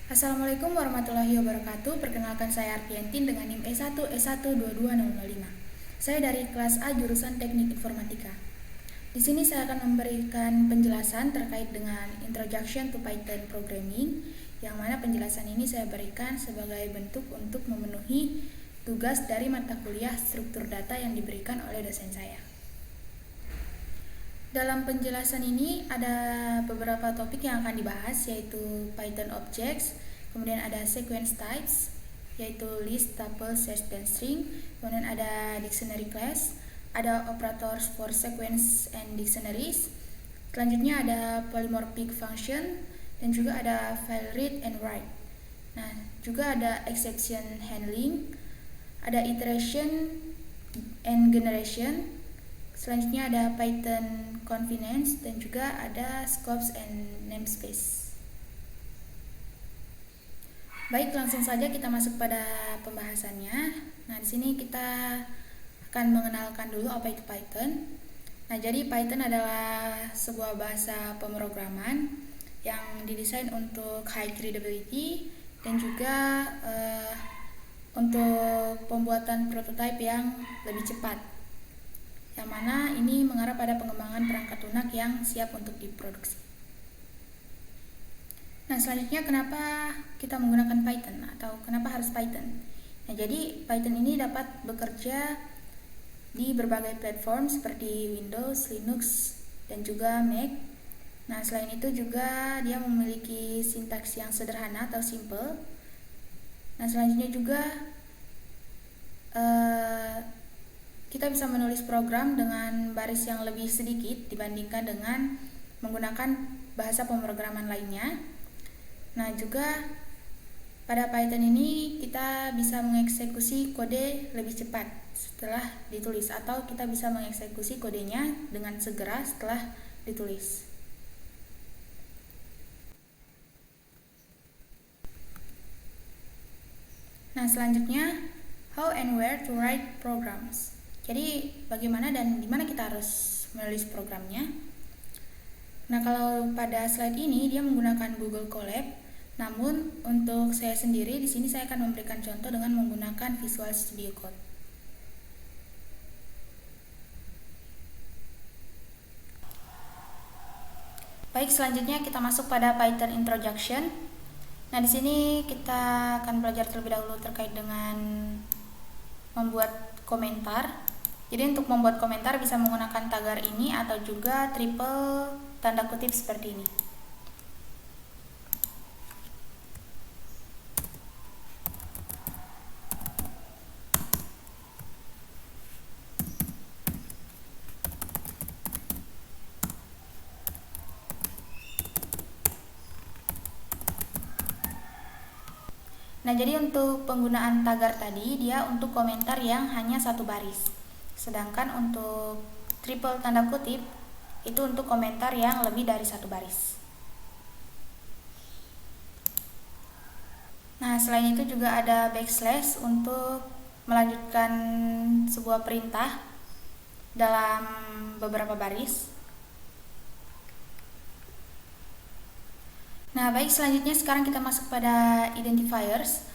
Assalamualaikum warahmatullahi wabarakatuh. Perkenalkan saya Arfiantin dengan NIM E1S122005. Saya dari kelas A jurusan Teknik Informatika. Di sini saya akan memberikan penjelasan terkait dengan Introduction to Python Programming, yang mana penjelasan ini saya berikan sebagai bentuk untuk memenuhi tugas dari mata kuliah struktur data yang diberikan oleh dosen saya. Dalam penjelasan ini ada beberapa topik yang akan dibahas, yaitu Python Objects, kemudian ada Sequence Types, yaitu list, tuple, hash, dan string, kemudian ada Dictionary Class, ada Operators for Sequence and Dictionaries, selanjutnya ada Polymorphic Function, dan juga ada File Read and Write. Nah, juga ada Exception Handling, ada Iteration and Generation, selanjutnya ada Python Convenience, dan juga ada Scopes and Namespace. Baik, langsung saja kita masuk pada pembahasannya. Nah, di sini kita akan mengenalkan dulu apa itu Python. Nah, jadi Python adalah sebuah bahasa pemrograman yang didesain untuk high readability dan juga untuk pembuatan prototipe yang lebih cepat, yang mana ini mengarah pada pengembangan perangkat lunak yang siap untuk diproduksi. Nah, selanjutnya kenapa kita menggunakan Python atau kenapa harus Python? Nah, jadi Python ini dapat bekerja di berbagai platform seperti Windows, Linux, dan juga Mac. Nah, selain itu juga dia memiliki sintaks yang sederhana atau simple. Nah, selanjutnya juga kita bisa menulis program dengan baris yang lebih sedikit dibandingkan dengan menggunakan bahasa pemrograman lainnya. Nah, juga pada Python ini kita bisa mengeksekusi kode lebih cepat setelah ditulis, atau kita bisa mengeksekusi kodenya dengan segera setelah ditulis. Nah, selanjutnya how and where to write programs. Jadi bagaimana dan di mana kita harus menulis programnya. Nah, kalau pada slide ini dia menggunakan Google Colab, namun untuk saya sendiri di sini saya akan memberikan contoh dengan menggunakan Visual Studio Code. Baik, selanjutnya kita masuk pada Python Introduction. Nah, di sini kita akan belajar terlebih dahulu terkait dengan membuat komentar. Jadi untuk membuat komentar bisa menggunakan tagar ini atau juga triple tanda kutip seperti ini. Nah, jadi untuk penggunaan tagar tadi dia untuk komentar yang hanya satu baris. Sedangkan untuk triple tanda kutip itu untuk komentar yang lebih dari satu baris. Nah, selain itu juga ada backslash untuk melanjutkan sebuah perintah dalam beberapa baris. Nah, baik, selanjutnya sekarang kita masuk pada identifiers.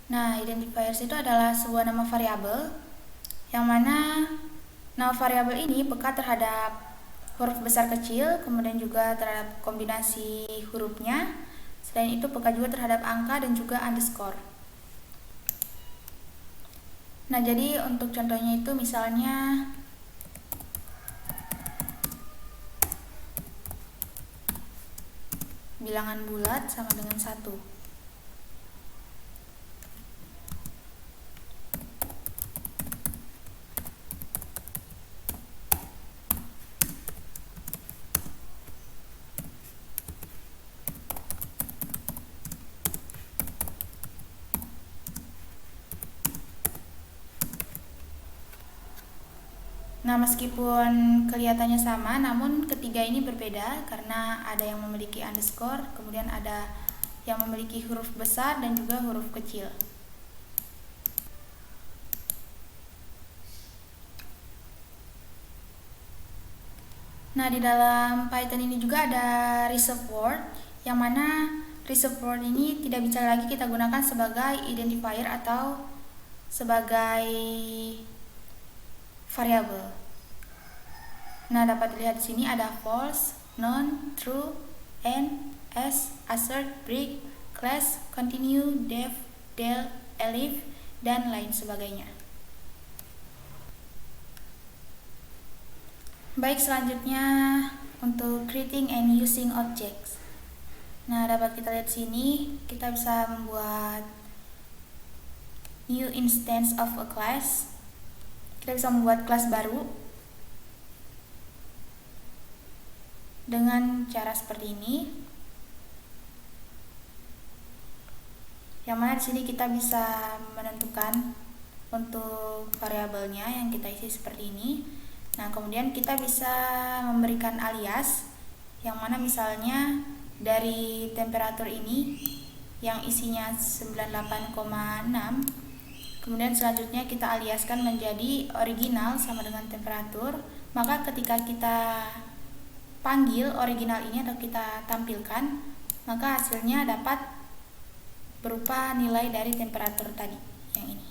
Nah, identifiers itu adalah sebuah nama variabel yang mana nama variabel ini peka terhadap huruf besar kecil, kemudian juga terhadap kombinasi hurufnya. Selain itu peka juga terhadap angka dan juga underscore. Nah, jadi untuk contohnya itu misalnya bilangan bulat sama dengan 1. Nah, meskipun kelihatannya sama, namun ketiga ini berbeda karena ada yang memiliki underscore, kemudian ada yang memiliki huruf besar dan juga huruf kecil. Nah, di dalam Python ini juga ada reserved word, yang mana reservoir ini tidak bisa lagi kita gunakan sebagai identifier atau sebagai variabel. Nah, dapat dilihat di sini ada false, none, true, and, as, assert, break, class, continue, def, del, elif, dan lain sebagainya. Baik, selanjutnya untuk creating and using objects. Nah, dapat kita lihat sini, kita bisa membuat new instance of a class. Kita bisa membuat kelas baru dengan cara seperti ini. Yang mana di sini kita bisa menentukan untuk variabelnya yang kita isi seperti ini. Nah, kemudian kita bisa memberikan alias, yang mana misalnya dari temperatur ini yang isinya 98,6, kemudian selanjutnya kita aliaskan menjadi original sama dengan temperatur. Maka ketika kita panggil original ini atau kita tampilkan, maka hasilnya dapat berupa nilai dari temperatur tadi yang ini.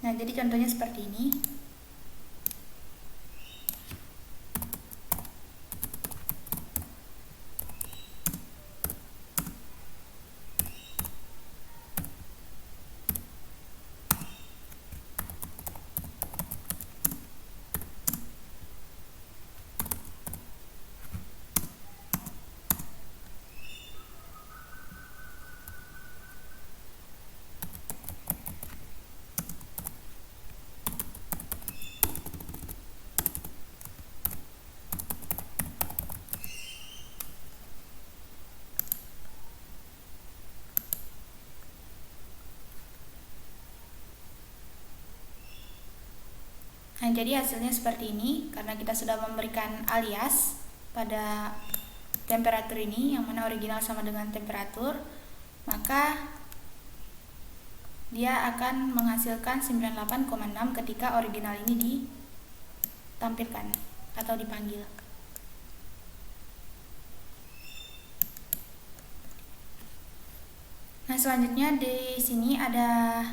Nah, jadi contohnya seperti ini. Nah, jadi hasilnya seperti ini karena kita sudah memberikan alias pada temperatur ini, yang mana original sama dengan temperatur, maka dia akan menghasilkan 98,6 ketika original ini ditampilkan atau dipanggil. Nah, selanjutnya di sini ada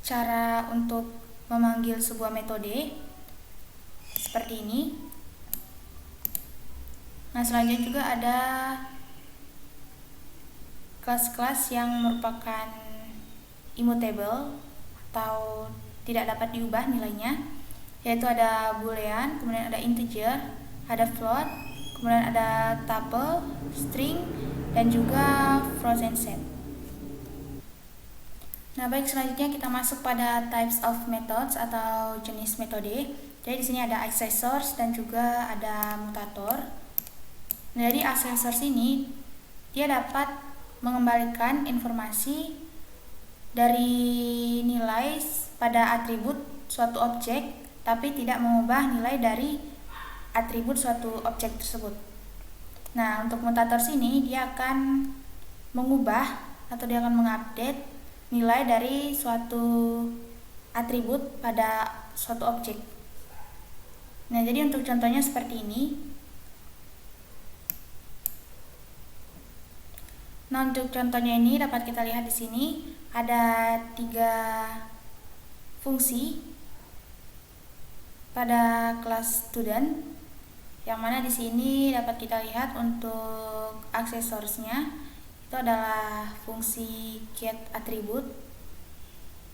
cara untuk memanggil sebuah metode seperti ini. Nah, selanjutnya juga ada kelas-kelas yang merupakan immutable atau tidak dapat diubah nilainya, yaitu ada boolean, kemudian ada integer, ada float, kemudian ada tuple, string, dan juga frozen set. Nah, baik, selanjutnya kita masuk pada types of methods atau jenis metode. Jadi di sini ada accessors dan juga ada mutator. Nah, jadi accessors ini dia dapat mengembalikan informasi dari nilai pada atribut suatu objek, tapi tidak mengubah nilai dari atribut suatu objek tersebut. Nah, untuk mutator sini dia akan mengubah atau dia akan mengupdate nilai dari suatu atribut pada suatu objek. Nah, jadi untuk contohnya seperti ini. Nah, untuk contohnya ini dapat kita lihat di sini ada 3 fungsi pada kelas student, yang mana di sini dapat kita lihat untuk accessorsnya itu adalah fungsi get atribut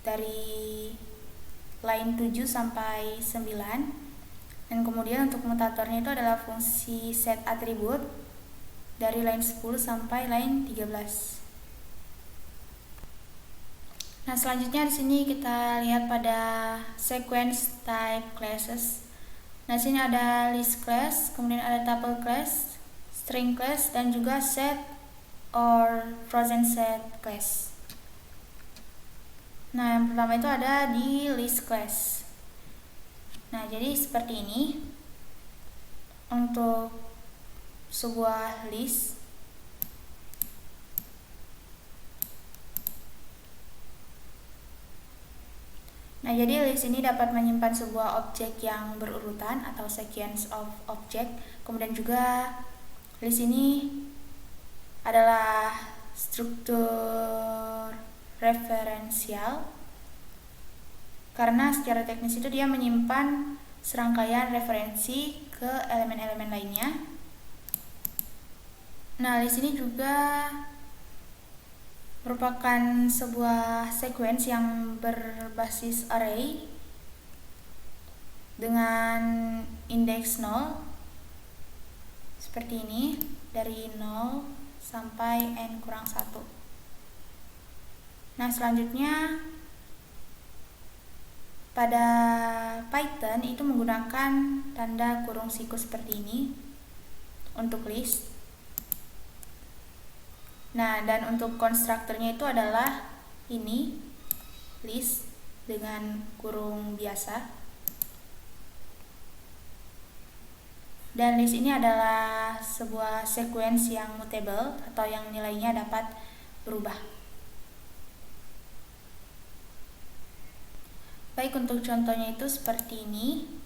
dari line 7 sampai 9, dan kemudian untuk mutatornya itu adalah fungsi set atribut dari line 10 sampai line 13. Nah, selanjutnya di sini kita lihat pada sequence type classes. Nah, sini ada list class, kemudian ada tuple class, string class, dan juga set or frozen set class. Nah, yang pertama itu ada di list class. Nah, jadi seperti ini untuk sebuah list. Nah, Nah, jadi list ini dapat menyimpan sebuah objek yang berurutan atau sequence of object. Kemudian juga list ini adalah struktur referensial karena secara teknis itu dia menyimpan serangkaian referensi ke elemen-elemen lainnya. Nah, list ini juga merupakan sebuah sequence yang berbasis array dengan indeks 0 seperti ini, dari 0 sampai n kurang 1. Nah, selanjutnya pada Python itu menggunakan tanda kurung siku seperti ini untuk list. Nah, dan untuk konstruktornya itu adalah ini, list dengan kurung biasa. Dan list ini adalah sebuah sequence yang mutable atau yang nilainya dapat berubah. Baik, untuk contohnya itu seperti ini.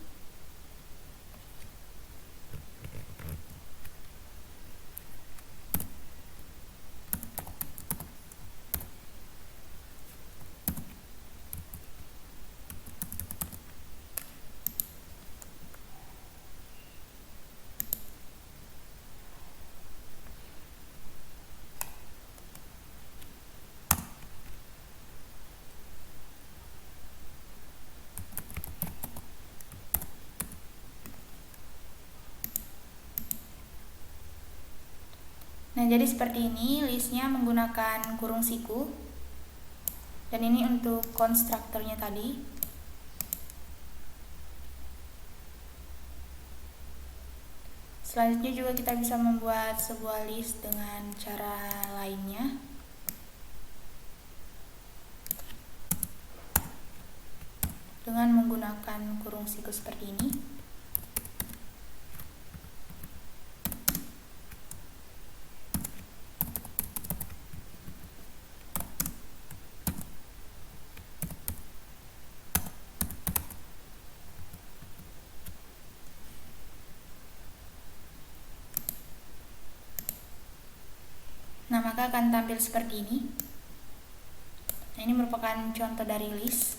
Nah, jadi seperti ini listnya menggunakan kurung siku. Dan ini untuk konstruktornya tadi. Selanjutnya juga kita bisa membuat sebuah list dengan cara lainnya. Dengan menggunakan kurung siku seperti ini. Nah, maka akan tampil seperti ini. Nah, ini merupakan contoh dari list.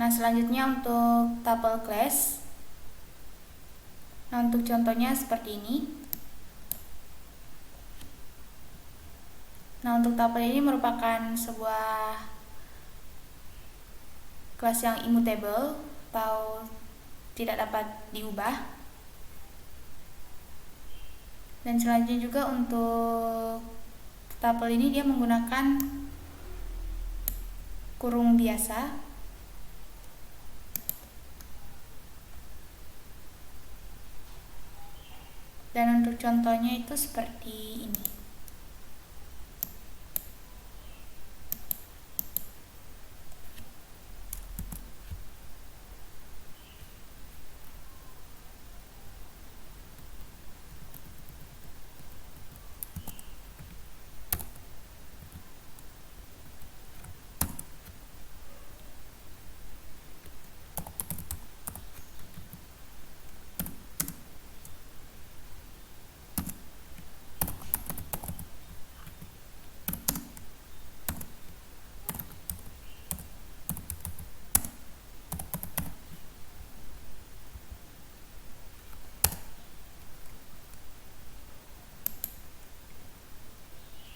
Nah, selanjutnya untuk tuple class. Nah, untuk contohnya seperti ini. Nah, untuk tuple ini merupakan sebuah kelas yang immutable atau tidak dapat diubah. Dan selanjutnya juga untuk tuple ini dia menggunakan kurung biasa. Dan untuk contohnya itu seperti ini.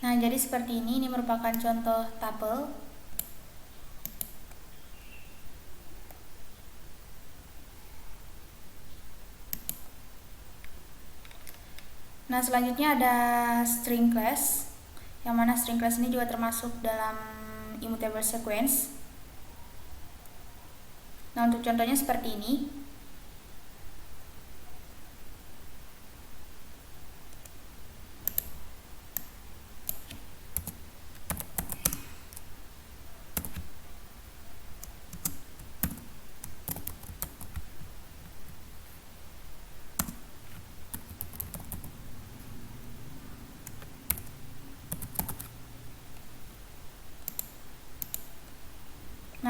Nah, jadi seperti ini merupakan contoh tuple. Nah, selanjutnya ada string class, yang mana string class ini juga termasuk dalam immutable sequence. Nah, untuk contohnya seperti ini.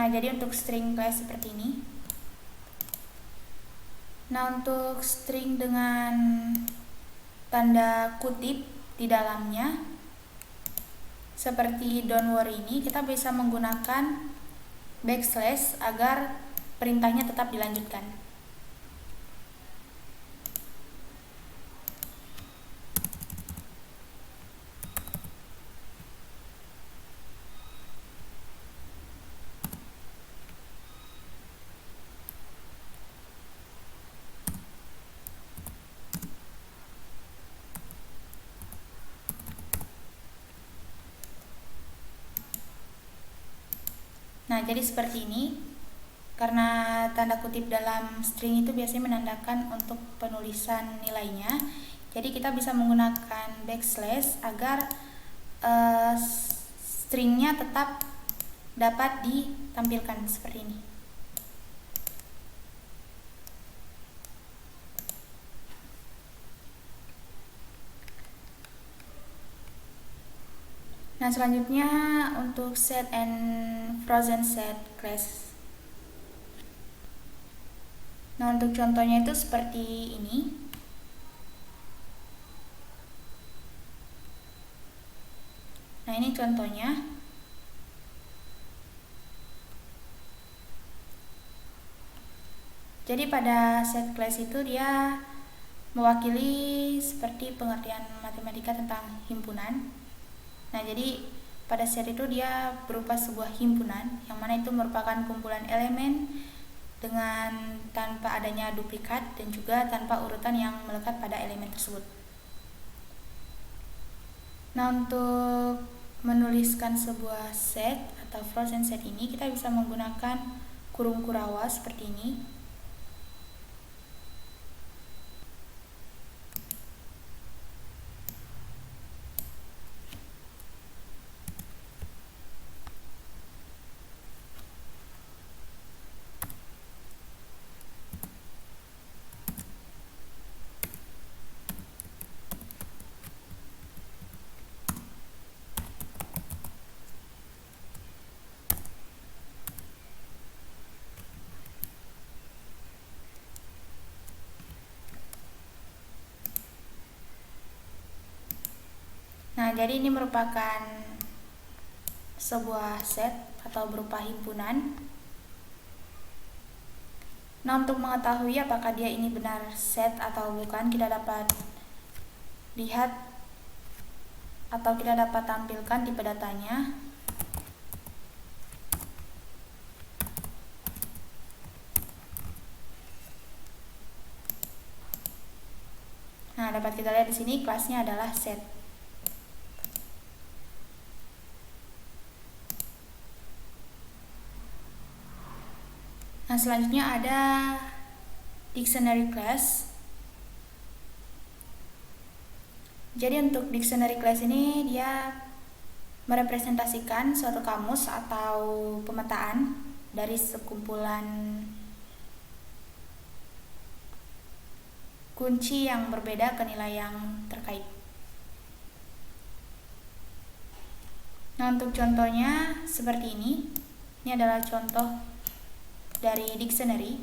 Nah, jadi untuk string class seperti ini. Nah, untuk string dengan tanda kutip di dalamnya seperti don't worry ini, kita bisa menggunakan backslash agar perintahnya tetap dilanjutkan. Nah, jadi seperti ini. Karena tanda kutip dalam string itu biasanya menandakan untuk penulisan nilainya. Jadi kita bisa menggunakan backslash agar stringnya tetap dapat ditampilkan seperti ini. Nah, selanjutnya untuk set and frozen set class. Nah, untuk contohnya itu seperti ini. Nah, ini contohnya. Jadi pada set class itu dia mewakili seperti pengertian matematika tentang himpunan. Nah, jadi pada set itu dia berupa sebuah himpunan yang mana itu merupakan kumpulan elemen dengan tanpa adanya duplikat dan juga tanpa urutan yang melekat pada elemen tersebut. Nah, untuk menuliskan sebuah set atau frozen set ini kita bisa menggunakan kurung Kurowa seperti ini. Nah, jadi ini merupakan sebuah set atau berupa himpunan. Nah, untuk mengetahui apakah dia ini benar set atau bukan, kita dapat lihat atau kita dapat tampilkan tipe datanya. Nah, dapat kita lihat di sini kelasnya adalah set. Nah, selanjutnya ada dictionary class. Jadi untuk dictionary class ini dia merepresentasikan suatu kamus atau pemetaan dari sekumpulan kunci yang berbeda ke nilai yang terkait. Nah, untuk contohnya seperti ini. Ini adalah contoh dari dictionary.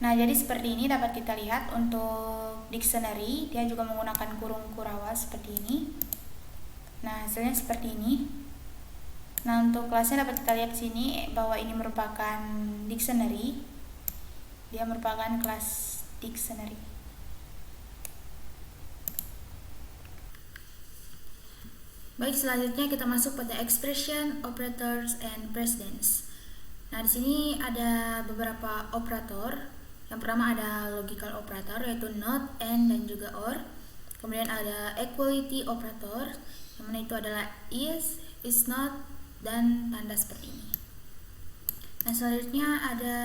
Nah, jadi seperti ini dapat kita lihat untuk dictionary, dia juga menggunakan kurung Kurawa seperti ini. Nah, hasilnya seperti ini. Nah, untuk kelasnya dapat kita lihat di sini bahwa ini merupakan dictionary. Dia merupakan kelas dictionary. Baik, selanjutnya kita masuk pada expression, operators, and precedence. Nah, di sini ada beberapa operator. Yang pertama ada logical operator, yaitu not, and, dan juga or. Kemudian ada equality operator, yang mana itu adalah is not, dan tanda seperti ini. Nah, selanjutnya ada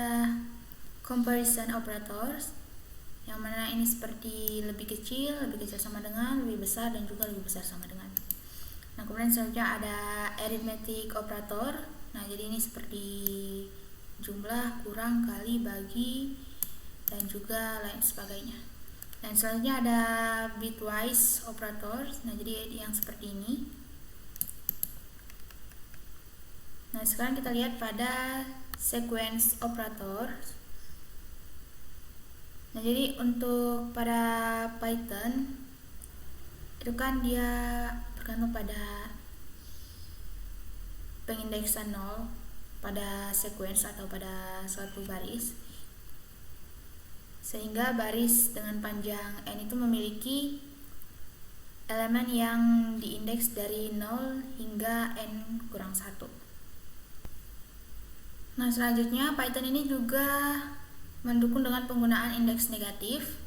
comparison operators, yang mana ini seperti lebih kecil sama dengan, lebih besar, dan juga lebih besar sama dengan. Nah, kemudian selanjutnya ada arithmetic operator. Nah, jadi ini seperti jumlah, kurang, kali, bagi, dan juga lain sebagainya. Dan selanjutnya ada bitwise operator. Nah, jadi yang seperti ini. Nah, sekarang kita lihat pada sequence operator. Nah, jadi untuk pada Python itu kan dia bergantung pada pengindeksan 0 pada sequence atau pada suatu baris, sehingga baris dengan panjang n itu memiliki elemen yang diindeks dari 0 hingga n kurang 1. Nah, selanjutnya Python ini juga mendukung dengan penggunaan indeks negatif.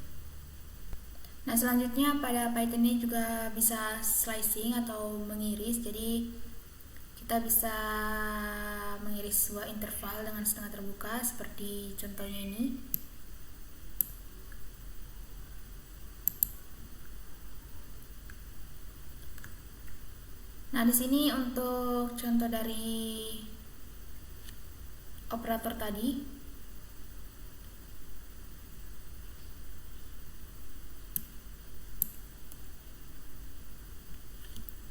Nah, selanjutnya pada Python ini juga bisa slicing atau mengiris. Jadi kita bisa mengiris sebuah interval dengan setengah terbuka seperti contohnya ini. Nah, di sini untuk contoh dari operator tadi.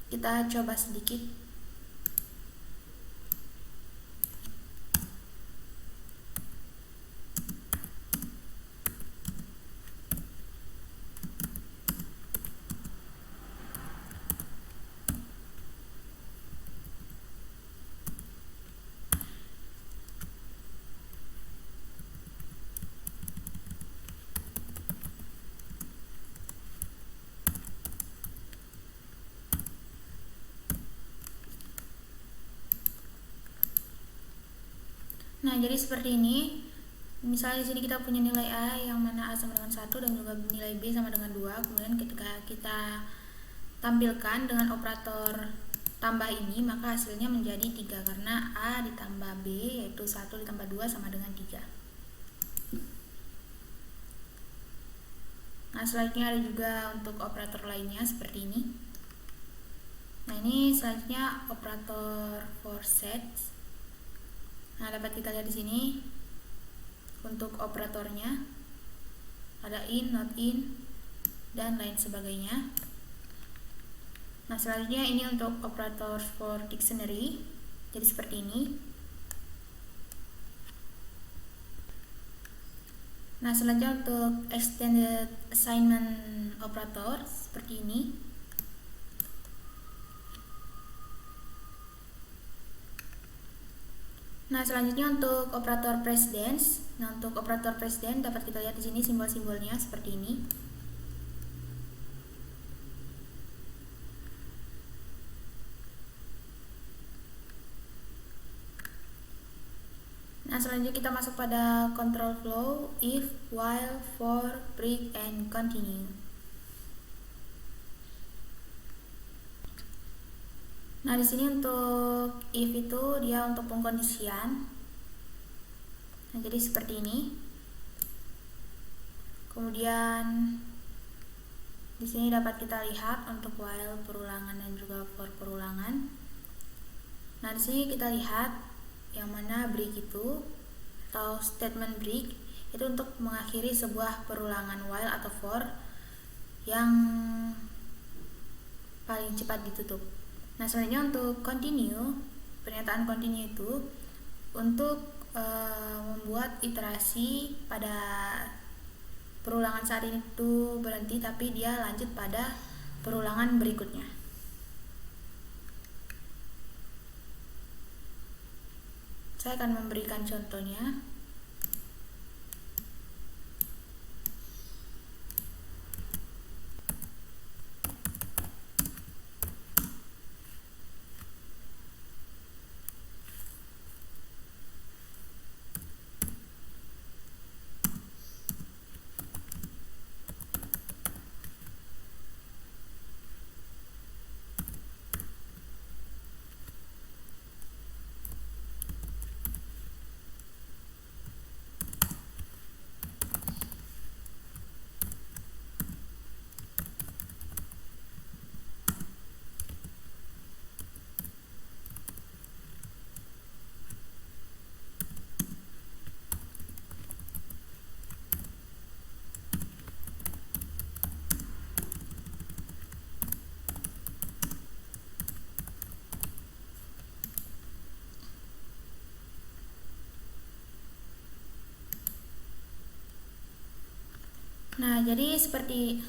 Kita coba sedikit. Nah, jadi seperti ini. Misalnya di sini kita punya nilai A yang mana A sama dengan 1 dan juga nilai B sama dengan 2. Kemudian ketika kita tampilkan dengan operator tambah ini, maka hasilnya menjadi 3 karena A ditambah B yaitu 1 ditambah 2 sama dengan 3. Nah, selanjutnya ada juga untuk operator lainnya seperti ini. Nah, ini selanjutnya operator for sets. Nah, dapat kita lihat di sini untuk operatornya ada in, not in, dan lain sebagainya. Nah, selanjutnya ini untuk operator for dictionary. Jadi seperti ini. Nah, selanjutnya untuk extended assignment operator seperti ini. Nah, selanjutnya untuk operator precedence. Nah, untuk operator precedence dapat kita lihat di sini simbol-simbolnya seperti ini. Nah, selanjutnya kita masuk pada control flow, if, while, for, break, and continue. Nah, di sini untuk if itu dia untuk pengkondisian. Nah, jadi seperti ini. Kemudian di sini dapat kita lihat untuk while perulangan dan juga for perulangan. Nah, di sini kita lihat yang mana break itu atau statement break itu untuk mengakhiri sebuah perulangan while atau for yang paling cepat ditutup. Nah, selanjutnya untuk continue, pernyataan continue itu untuk membuat iterasi pada perulangan saat ini itu berhenti, tapi dia lanjut pada perulangan berikutnya. Saya akan memberikan contohnya. Nah, jadi seperti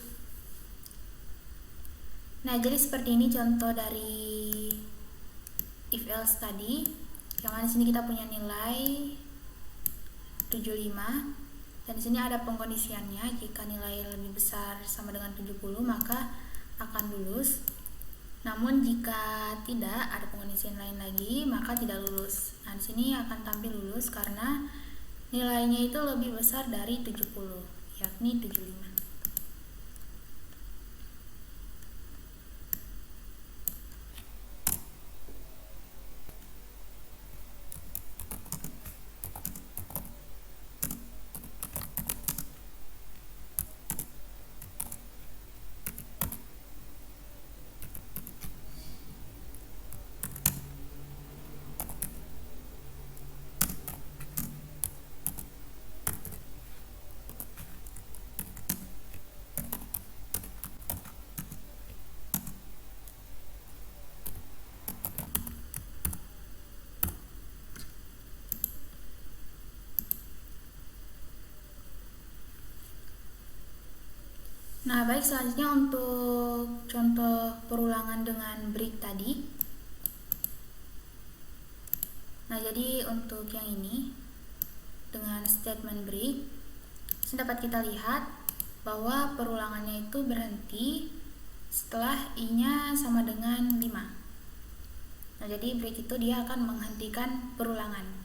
ini contoh dari if else tadi, yang mana di sini kita punya nilai 75 dan di sini ada pengkondisiannya. Jika nilai lebih besar sama dengan 70 maka akan lulus. Namun jika tidak ada pengkondisian lain lagi maka tidak lulus. Nah, di sini akan tampil lulus karena nilainya itu lebih besar dari 70, yakni 75. Nah, baik, selanjutnya untuk contoh perulangan dengan break tadi. Nah, jadi untuk yang ini dengan statement break, dapat kita lihat bahwa perulangannya itu berhenti setelah i-nya sama dengan 5. Nah, jadi break itu dia akan menghentikan perulangan.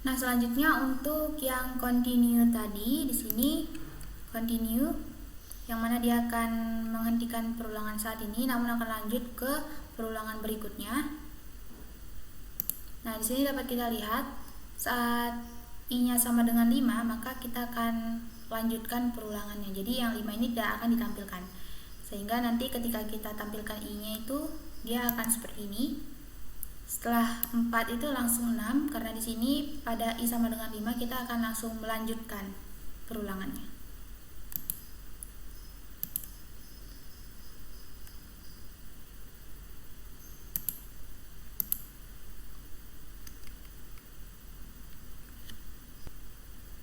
Nah, selanjutnya untuk yang continue tadi, di sini continue yang mana dia akan menghentikan perulangan saat ini namun akan lanjut ke perulangan berikutnya. Nah, di sini dapat kita lihat saat i-nya sama dengan 5 maka kita akan lanjutkan perulangannya. Jadi yang 5 ini tidak akan ditampilkan. Sehingga nanti ketika kita tampilkan i-nya itu dia akan seperti ini. Setelah 4 itu langsung 6 karena di sini pada i sama dengan 5 kita akan langsung melanjutkan perulangannya.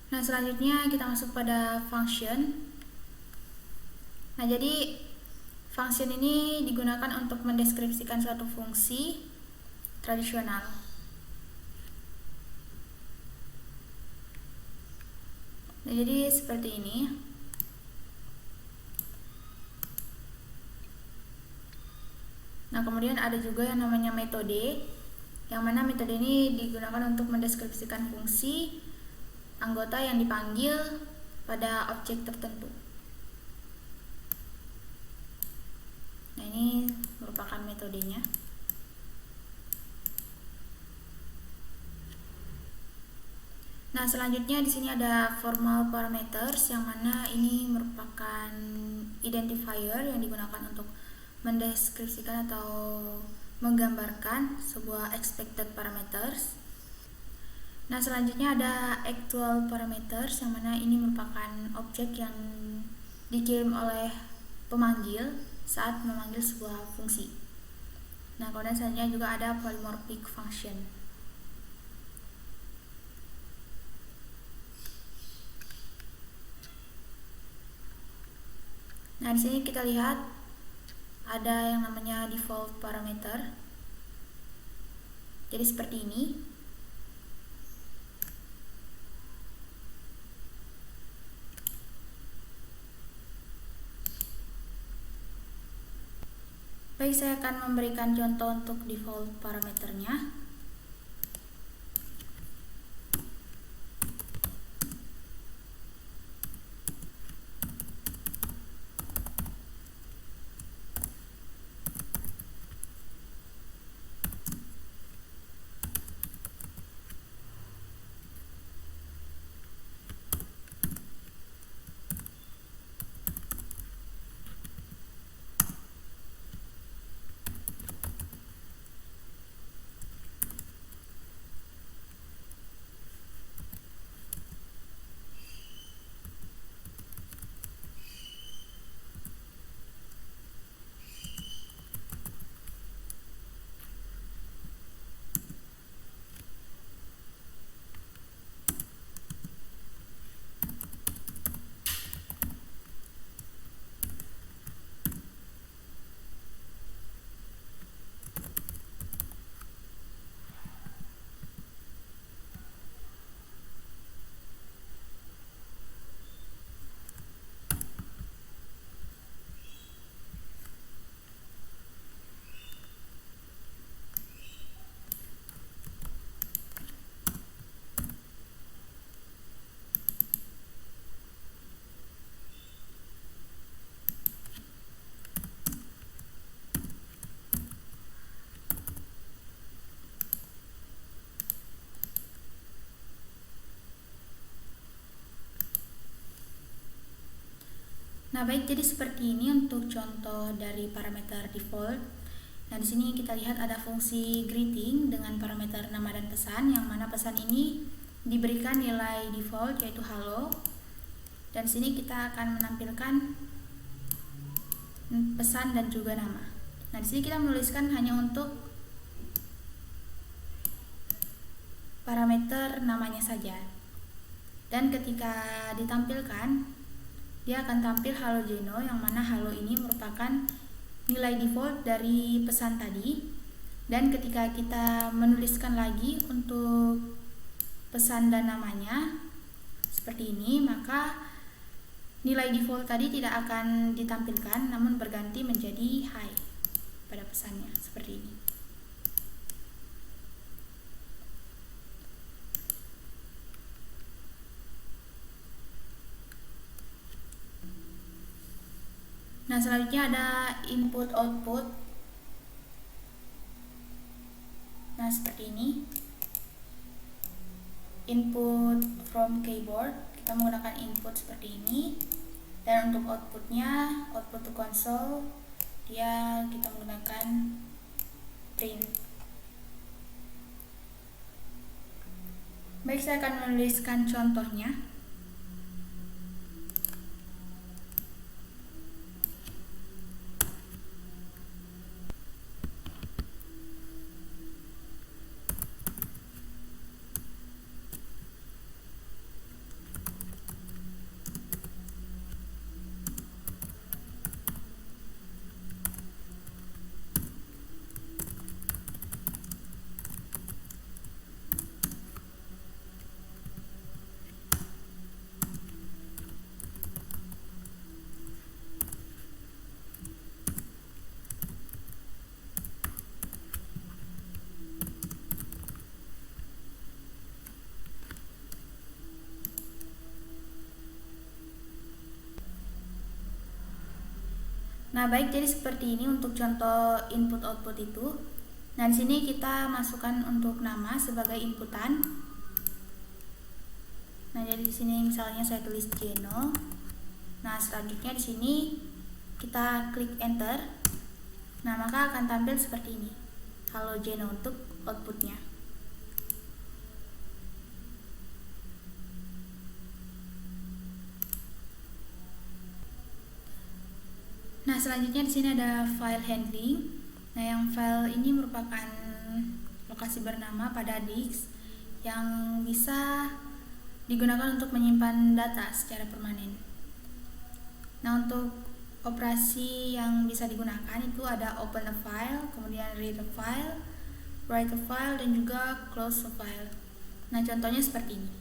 Nah, selanjutnya kita masuk pada function. Nah, jadi function ini digunakan untuk mendeskripsikan suatu fungsi tradisional. Nah, jadi seperti ini. Nah, kemudian ada juga yang namanya metode, yang mana metode ini digunakan untuk mendeskripsikan fungsi anggota yang dipanggil pada objek tertentu. Nah, ini merupakan metodenya. Nah, selanjutnya di sini ada formal parameters, yang mana ini merupakan identifier yang digunakan untuk mendeskripsikan atau menggambarkan sebuah expected parameters. Nah, selanjutnya ada actual parameters, yang mana ini merupakan objek yang dikirim oleh pemanggil saat memanggil sebuah fungsi. Nah, kemudian selanjutnya juga ada polymorphic function. Nah, di sini kita lihat ada yang namanya default parameter. Jadi seperti ini. Baik, saya akan memberikan contoh untuk default parameternya. Nah, baik, jadi seperti ini untuk contoh dari parameter default. Nah, di sini kita lihat ada fungsi greeting dengan parameter nama dan pesan, yang mana pesan ini diberikan nilai default yaitu halo. Dan di sini kita akan menampilkan pesan dan juga nama. Nah, di sini kita menuliskan hanya untuk parameter namanya saja. Dan ketika ditampilkan, dia akan tampil halo Jeno, yang mana halo ini merupakan nilai default dari pesan tadi. Dan ketika kita menuliskan lagi untuk pesan dan namanya seperti ini, maka nilai default tadi tidak akan ditampilkan, namun berganti menjadi hi pada pesannya, seperti ini. Nah, selanjutnya ada input output. Nah, seperti ini. Input from keyboard, kita menggunakan input seperti ini. Dan untuk outputnya, output to console, dia kita menggunakan print. Baik, saya akan menuliskan contohnya. Nah, baik, jadi seperti ini untuk contoh input output itu. Nah, di sini kita masukkan untuk nama sebagai inputan. Nah, jadi di sini misalnya saya tulis Jeno. Nah, selanjutnya di sini kita klik enter. Nah, maka akan tampil seperti ini. Halo Jeno untuk outputnya. Nah, selanjutnya di sini ada file handling. Nah, yang file ini merupakan lokasi bernama pada disk yang bisa digunakan untuk menyimpan data secara permanen. Nah, untuk operasi yang bisa digunakan itu ada open a file, kemudian read a file, write a file, dan juga close a file. Nah, contohnya seperti ini.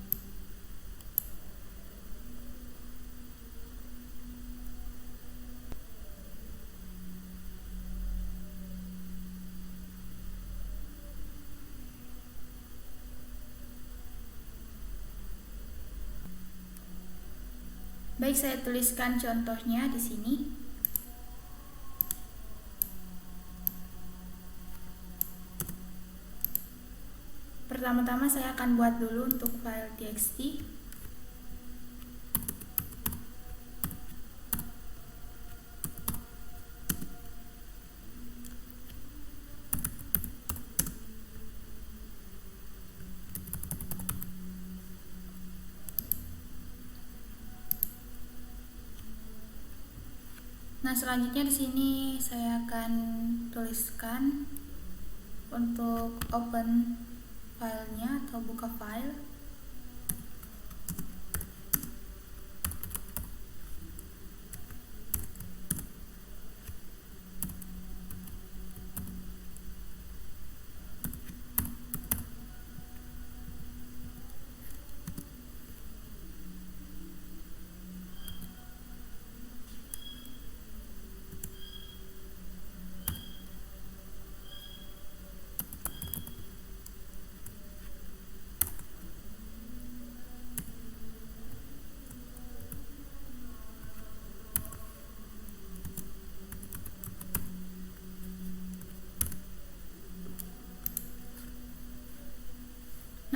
Baik, saya tuliskan contohnya di sini. Pertama-tama saya akan buat dulu untuk file txt. Nah, selanjutnya di sini saya akan tuliskan untuk open filenya atau buka file.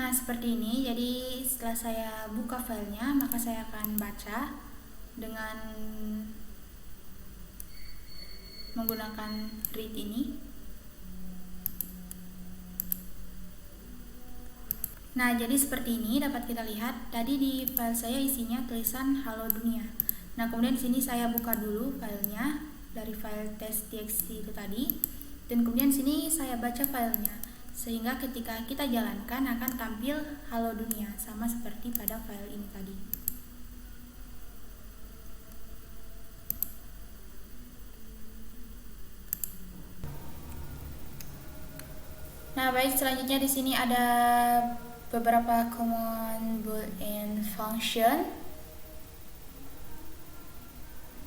Nah, seperti ini. Jadi setelah saya buka filenya, maka saya akan baca dengan menggunakan read ini. Nah, jadi seperti ini dapat kita lihat. Tadi di file saya isinya tulisan halo dunia. Nah, kemudian di sini saya buka dulu filenya dari file test.txt itu tadi. Dan kemudian sini saya baca filenya. Sehingga ketika kita jalankan akan tampil halo dunia, sama seperti pada file ini tadi. Nah, baik, selanjutnya di sini ada beberapa common boolean function.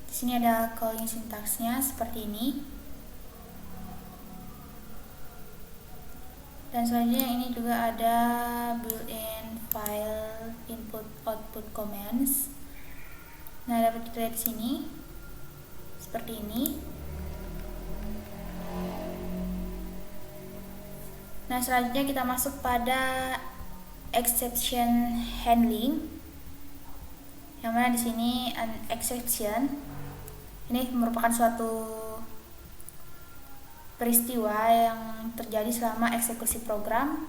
Di sini ada calling sintaksnya seperti ini. Dan selanjutnya ini juga ada boolean file input output commands. Nah, dapat kita lihat di sini seperti ini. Nah, selanjutnya kita masuk pada exception handling. Yang mana di sini an exception ini merupakan suatu peristiwa yang terjadi selama eksekusi program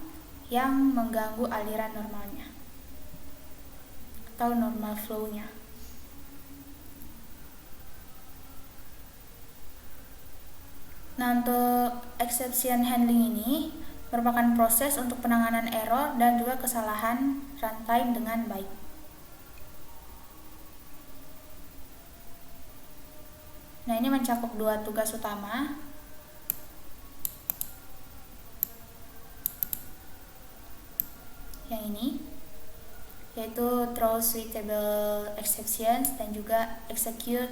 yang mengganggu aliran normalnya atau normal flow-nya. Nah, untuk exception handling ini merupakan proses untuk penanganan error dan juga kesalahan runtime dengan baik. Nah, ini mencakup dua tugas utama. Yang ini yaitu throw suitable exceptions dan juga execute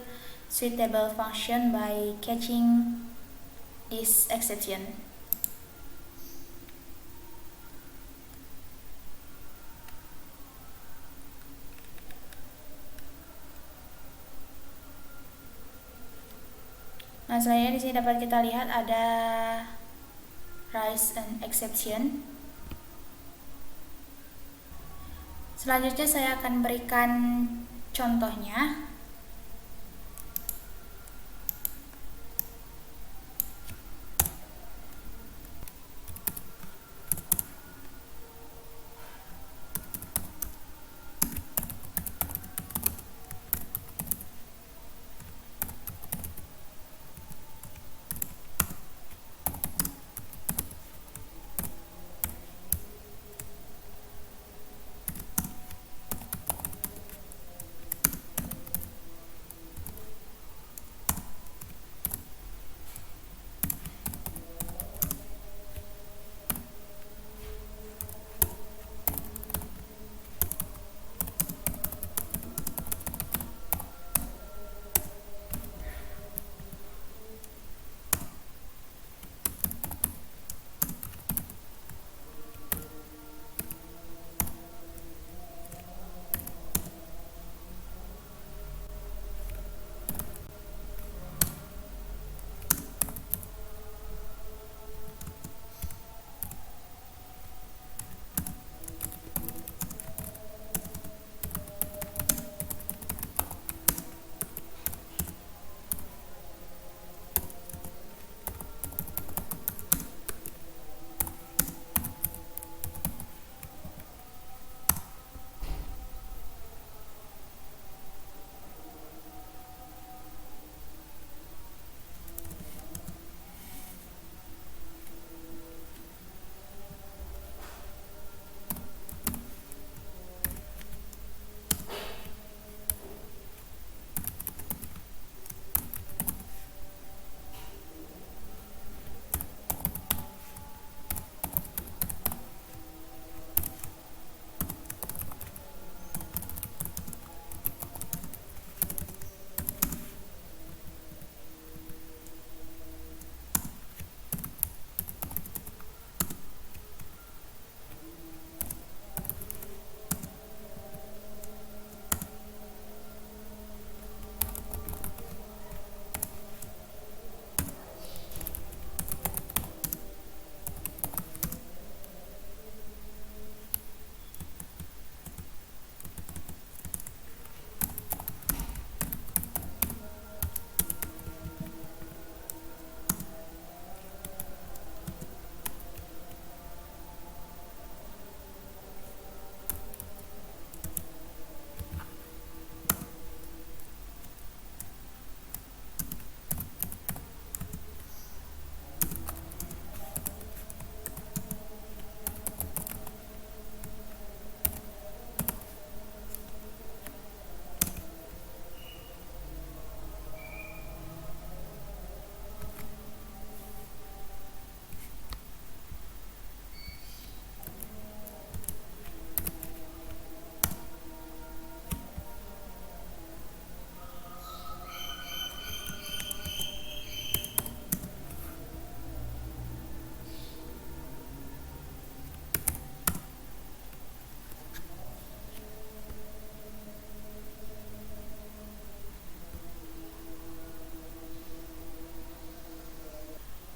suitable function by catching this exception. Nah, selanjutnya di sini dapat kita lihat ada raise an exception. Selanjutnya saya akan berikan contohnya.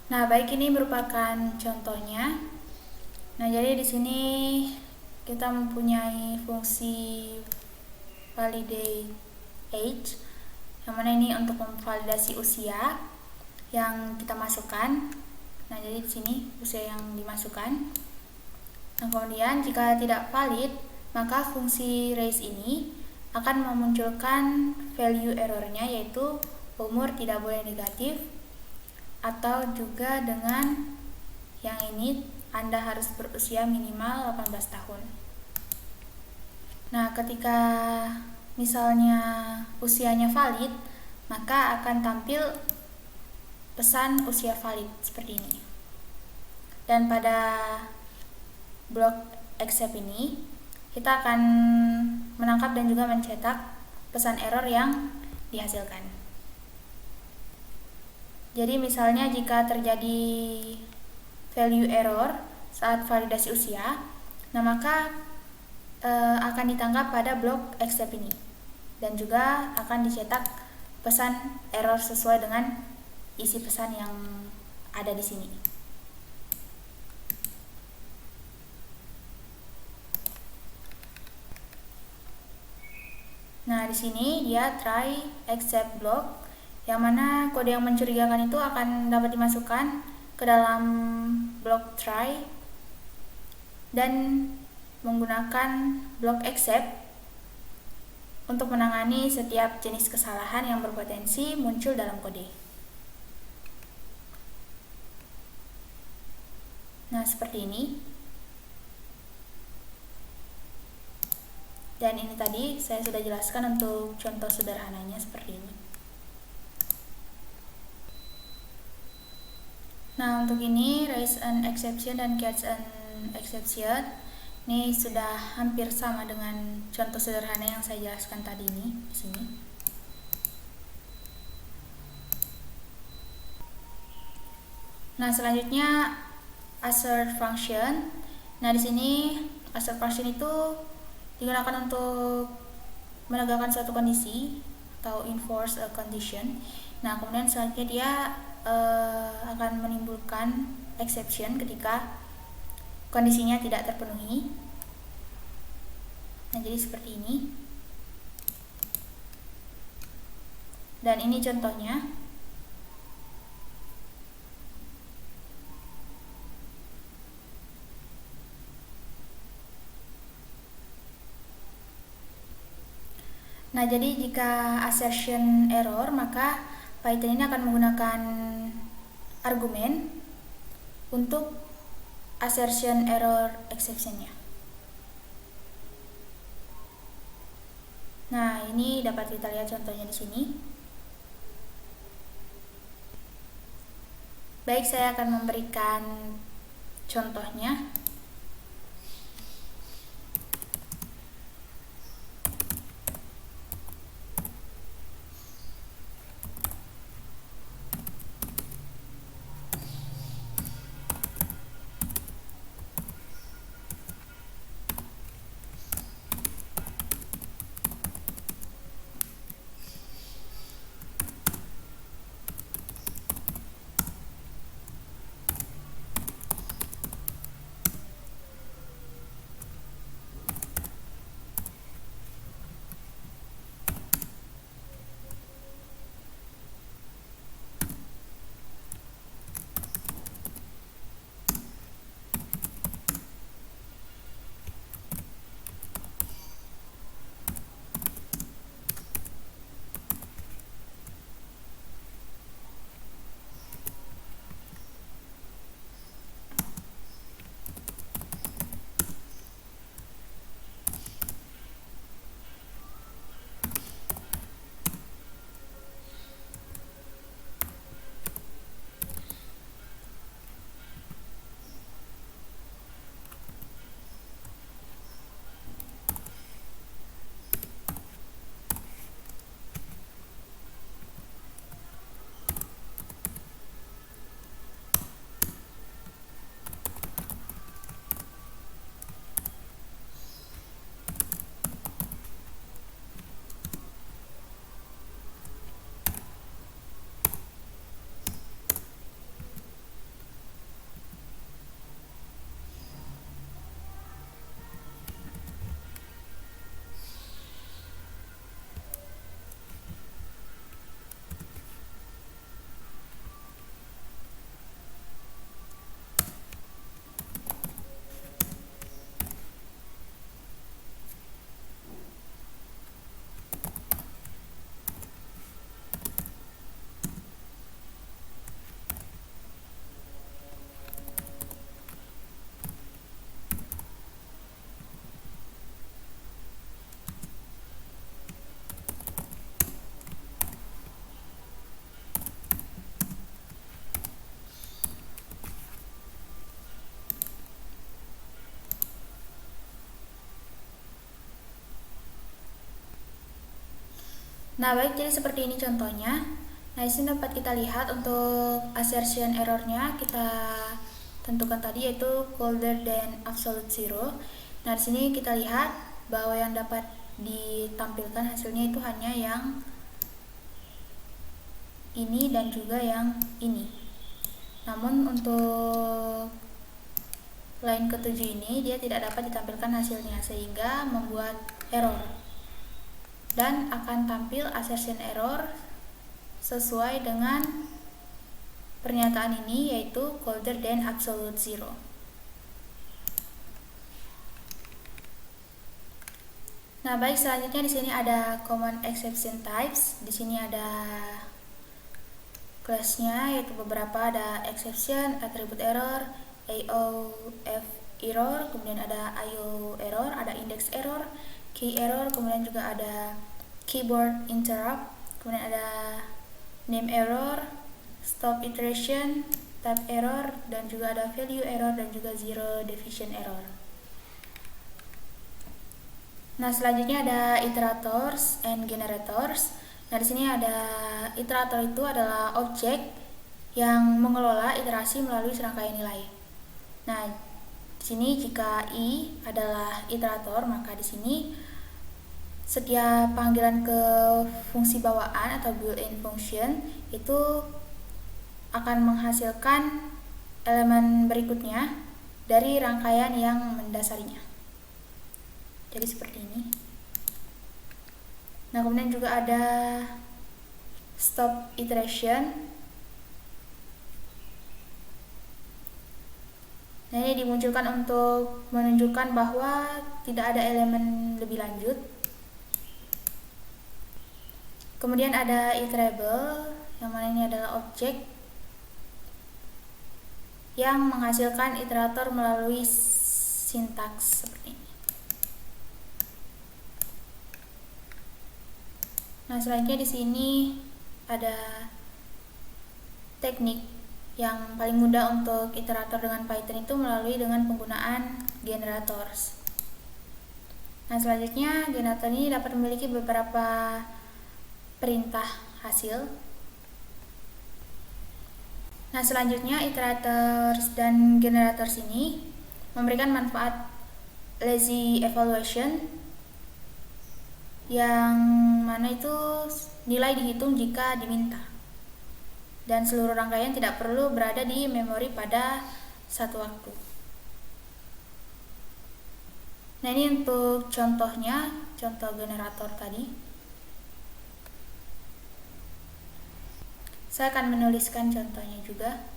Nah, baik, ini merupakan contohnya. Nah, jadi di sini kita mempunyai fungsi validate age, yang mana ini untuk memvalidasi usia yang kita masukkan. Nah, jadi di sini usia yang dimasukkan. Nah, kemudian jika tidak valid, maka fungsi raise ini akan memunculkan value errornya, yaitu umur tidak boleh negatif, atau juga dengan yang ini Anda harus berusia minimal 18 tahun. Nah, ketika misalnya usianya valid, maka akan tampil pesan usia valid seperti ini. Dan pada blok accept ini kita akan menangkap dan juga mencetak pesan error yang dihasilkan. Jadi misalnya jika terjadi value error saat validasi usia, nah maka akan ditangkap pada blok accept ini, dan juga akan dicetak pesan error sesuai dengan isi pesan yang ada di sini. Nah, di sini dia try accept block, yang mana kode yang mencurigakan itu akan dapat dimasukkan ke dalam blok try dan menggunakan blok accept untuk menangani setiap jenis kesalahan yang berpotensi muncul dalam kode. Nah, seperti ini. Dan ini tadi saya sudah jelaskan untuk contoh sederhananya seperti ini. Nah, untuk ini raise an exception dan catch an exception ini sudah hampir sama dengan contoh sederhana yang saya jelaskan tadi ini di sini. Nah, selanjutnya assert function. Nah, di sini assert function itu digunakan untuk menegakkan suatu kondisi atau enforce a condition. Nah, kemudian selanjutnya dia akan menimbulkan exception ketika kondisinya tidak terpenuhi. Nah, jadi seperti ini. Dan ini contohnya. Nah, jadi jika assertion error, maka Python ini akan menggunakan argumen untuk assertion error exception-nya. Nah, ini dapat kita lihat contohnya di sini. Baik, saya akan memberikan contohnya. Nah, baik, jadi seperti ini contohnya. Nah, di sini dapat kita lihat untuk assertion errornya kita tentukan tadi, yaitu colder than absolute zero. Nah, di sini kita lihat bahwa yang dapat ditampilkan hasilnya itu hanya yang ini dan juga yang ini. Namun untuk line ketujuh ini dia tidak dapat ditampilkan hasilnya, sehingga membuat error dan akan tampil assertion error sesuai dengan pernyataan ini, yaitu colder than absolute zero. Nah, baik, selanjutnya di sini ada common exception types. Di sini ada kelasnya, yaitu beberapa, ada exception, attribute error, AOF error, kemudian ada IO error, ada index error, key error, kemudian juga ada keyboard interrupt, kemudian ada name error, stop iteration, type error, dan juga ada value error dan juga zero division error. Nah, selanjutnya ada iterators and generators. Nah, di sini ada iterator itu adalah objek yang mengelola iterasi melalui serangkaian nilai. Nah, di sini jika I adalah iterator, maka di sini setiap panggilan ke fungsi bawaan atau built-in function itu akan menghasilkan elemen berikutnya dari rangkaian yang mendasarinya. Jadi seperti ini. Nah, kemudian juga ada stop iteration. Nah, ini dimunculkan untuk menunjukkan bahwa tidak ada elemen lebih lanjut. Kemudian ada iterable, yang mana ini adalah objek yang menghasilkan iterator melalui sintaks seperti ini. Nah, selanjutnya di sini ada teknik yang paling mudah untuk iterator dengan Python itu melalui dengan penggunaan generators. Nah, selanjutnya generator ini dapat memiliki beberapa perintah hasil. Nah, selanjutnya iterators dan generators ini memberikan manfaat lazy evaluation, yang mana itu nilai dihitung jika diminta, dan seluruh rangkaian tidak perlu berada di memori pada satu waktu. Nah, ini untuk contohnya, contoh generator tadi. Saya akan menuliskan contohnya juga.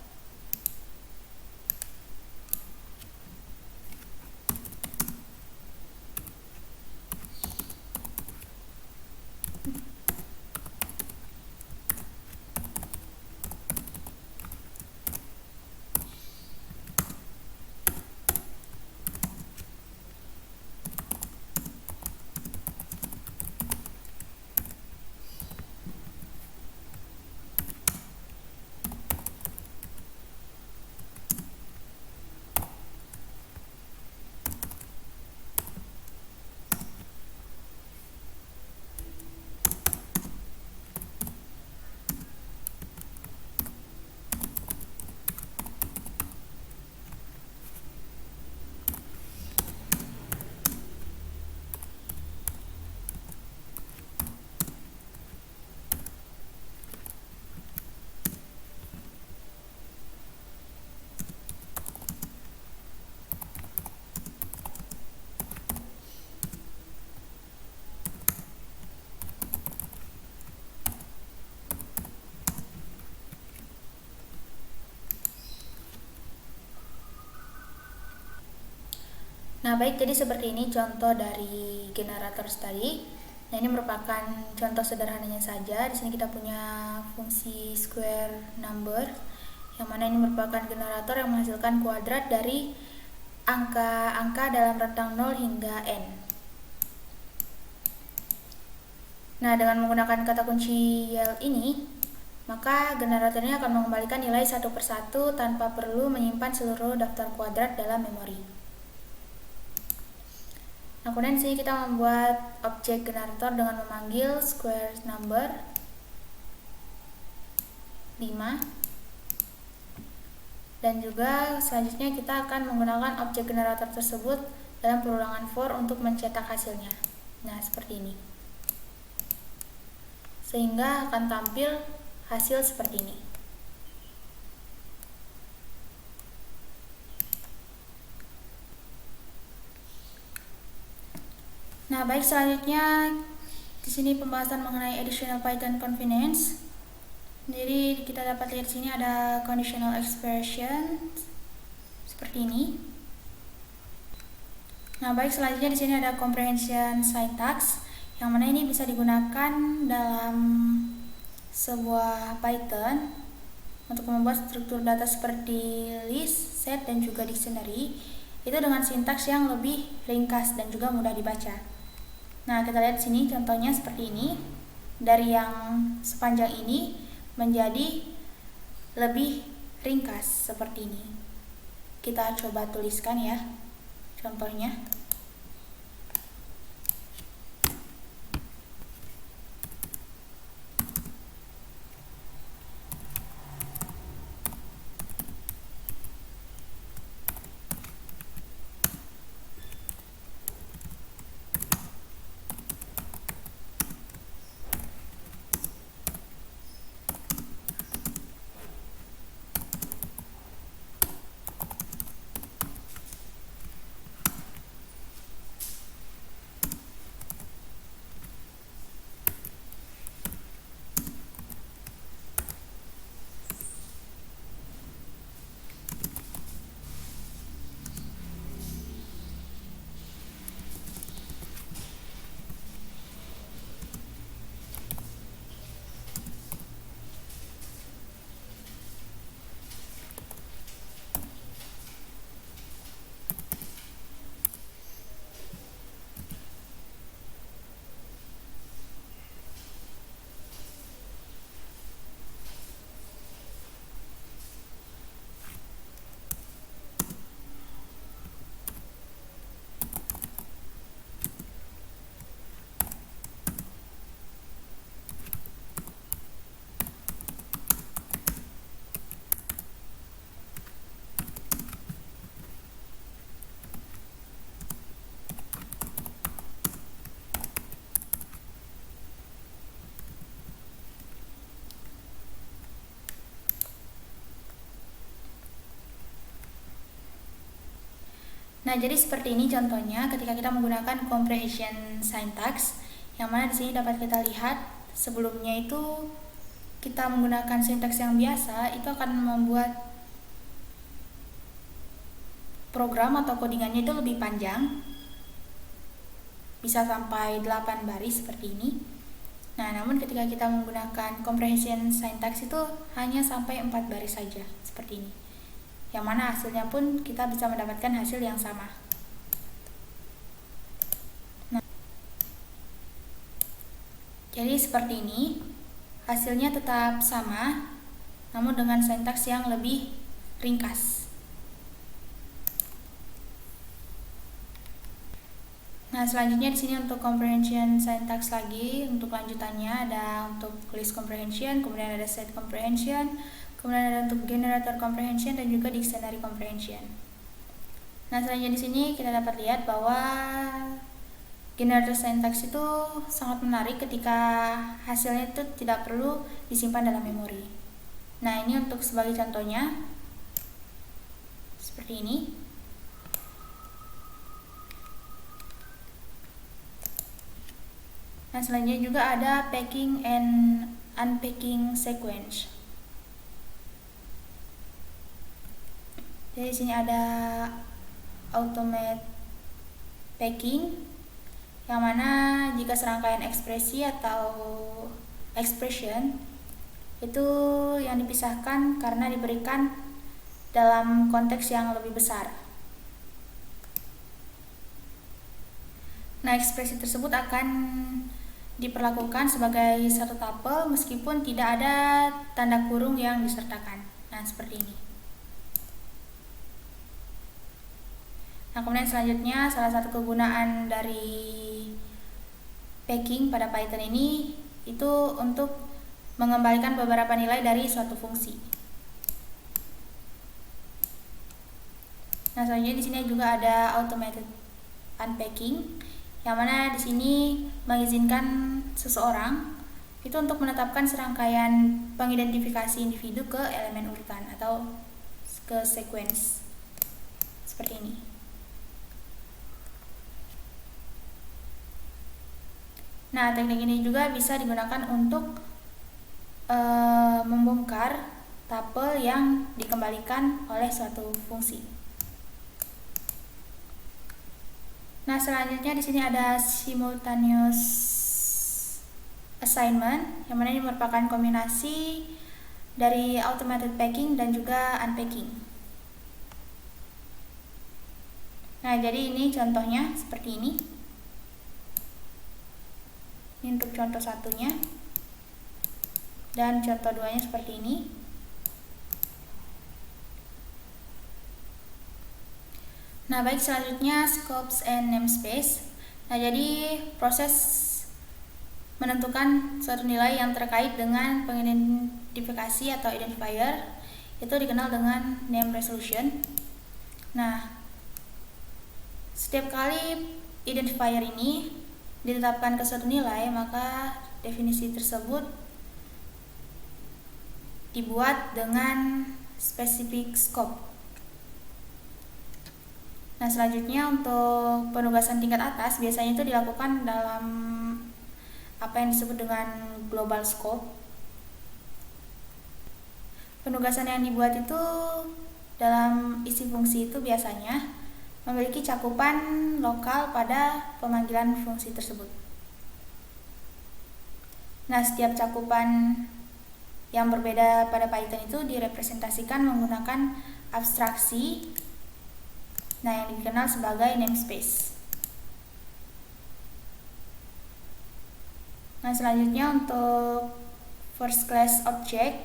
Nah, baik, jadi seperti ini contoh dari generator tadi. Nah, ini merupakan contoh sederhananya saja. Di sini kita punya fungsi square number, yang mana ini merupakan generator yang menghasilkan kuadrat dari angka-angka dalam rentang 0 hingga n. Nah, dengan menggunakan kata kunci YEL ini, maka generator ini akan mengembalikan nilai satu persatu tanpa perlu menyimpan seluruh daftar kuadrat dalam memori. Nah, kemudian di sini kita membuat objek generator dengan memanggil square number 5. Dan juga selanjutnya kita akan menggunakan objek generator tersebut dalam perulangan for untuk mencetak hasilnya. Nah, seperti ini. Sehingga akan tampil hasil seperti ini. Nah, baik, selanjutnya di sini pembahasan mengenai additional Python convenience. Jadi kita dapat lihat di sini ada conditional expression seperti ini. Nah, baik, selanjutnya di sini ada comprehension syntax, yang mana ini bisa digunakan dalam sebuah Python untuk membuat struktur data seperti list, set, dan juga dictionary, itu dengan sintaks yang lebih ringkas dan juga mudah dibaca. Nah, kita lihat sini contohnya seperti ini. Dari yang sepanjang ini menjadi lebih ringkas seperti ini. Kita coba tuliskan ya contohnya. Nah, jadi seperti ini contohnya ketika kita menggunakan comprehension syntax, yang mana di sini dapat kita lihat sebelumnya itu kita menggunakan sintaks yang biasa, itu akan membuat program atau codingannya itu lebih panjang, bisa sampai 8 baris seperti ini. Nah, namun ketika kita menggunakan comprehension syntax itu hanya sampai 4 baris saja seperti ini, yang mana hasilnya pun kita bisa mendapatkan hasil yang sama. Nah, jadi seperti ini, hasilnya tetap sama, namun dengan sintaks yang lebih ringkas. Nah, selanjutnya di sini untuk comprehension syntax lagi, untuk lanjutannya ada untuk list comprehension, kemudian ada set comprehension, kemudian ada untuk generator comprehension dan juga dictionary comprehension. Nah, selanjutnya di sini kita dapat lihat bahwa generator syntax itu sangat menarik ketika hasilnya itu tidak perlu disimpan dalam memori. Nah, ini untuk sebagai contohnya seperti ini. Nah, selanjutnya juga ada packing and unpacking sequence. Jadi di sini ada automate packing, yang mana jika serangkaian ekspresi atau expression itu yang dipisahkan karena diberikan dalam konteks yang lebih besar. Nah, ekspresi tersebut akan diperlakukan sebagai satu tupel meskipun tidak ada tanda kurung yang disertakan. Nah, seperti ini. Nah, kemudian selanjutnya salah satu kegunaan dari packing pada Python ini itu untuk mengembalikan beberapa nilai dari suatu fungsi. Nah, selanjutnya di sini juga ada automated unpacking, yang mana di sini mengizinkan seseorang itu untuk menetapkan serangkaian pengidentifikasi individu ke elemen urutan atau ke sequence seperti ini. Nah, teknik ini juga bisa digunakan untuk membongkar tuple yang dikembalikan oleh suatu fungsi. Nah, selanjutnya di sini ada simultaneous assignment, yang mana ini merupakan kombinasi dari automated packing dan juga unpacking. Nah, jadi ini contohnya seperti ini. Ini untuk contoh satunya, dan contoh duanya seperti ini. Nah, baik, selanjutnya scopes and namespace. Nah, jadi proses menentukan suatu nilai yang terkait dengan pengidentifikasi atau identifier itu dikenal dengan name resolution. Nah, setiap kali identifier ini ditetapkan ke suatu nilai, maka definisi tersebut dibuat dengan spesifik scope. Nah, selanjutnya untuk penugasan tingkat atas biasanya itu dilakukan dalam apa yang disebut dengan global scope. Penugasan yang dibuat itu dalam isi fungsi itu biasanya memiliki cakupan lokal pada pemanggilan fungsi tersebut. Nah, setiap cakupan yang berbeda pada Python itu direpresentasikan menggunakan abstraksi, nah, yang dikenal sebagai namespace. Nah, selanjutnya untuk first class object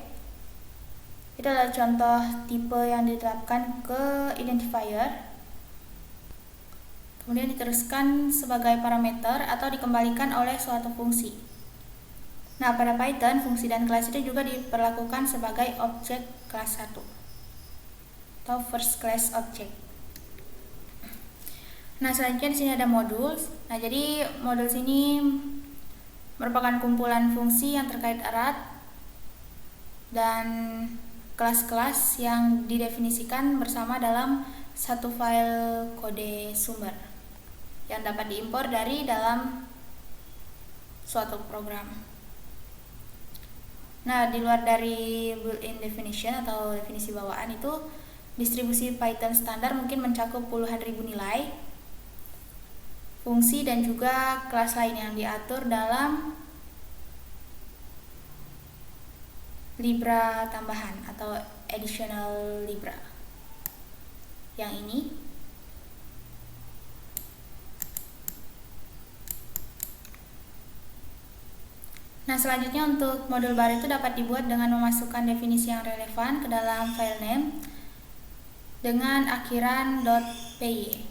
itu adalah contoh tipe yang diterapkan ke identifier, kemudian diteruskan sebagai parameter atau dikembalikan oleh suatu fungsi. Nah, pada Python, fungsi dan kelas itu juga diperlakukan sebagai objek kelas 1 atau first class object. Nah, selanjutnya di sini ada modules. Nah, jadi modules ini merupakan kumpulan fungsi yang terkait erat dan kelas-kelas yang didefinisikan bersama dalam satu file kode sumber yang dapat diimpor dari dalam suatu program. Nah, di luar dari built-in definition atau definisi bawaan itu, distribusi Python standar mungkin mencakup puluhan ribu nilai fungsi dan juga kelas lain yang diatur dalam libra tambahan atau additional libra yang ini. Nah, selanjutnya untuk modul baru itu dapat dibuat dengan memasukkan definisi yang relevan ke dalam file name dengan akhiran .py.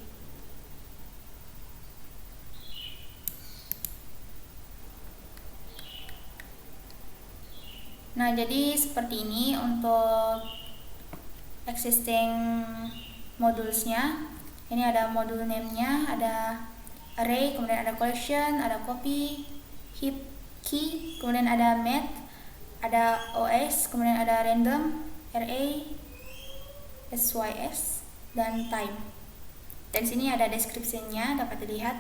Nah, jadi seperti ini untuk existing modulesnya. Ini ada modul name-nya, ada array, kemudian ada collection, ada copy, heap, key, kemudian ada math, ada os, kemudian ada random, array, sys, dan time. Dan sini ada deskripsinya, dapat dilihat.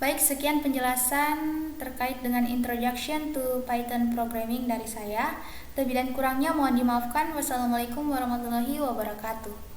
Baik, sekian penjelasan terkait dengan introduction to Python programming dari saya. Lebih dan kurangnya mohon dimaafkan. Wassalamualaikum warahmatullahi wabarakatuh.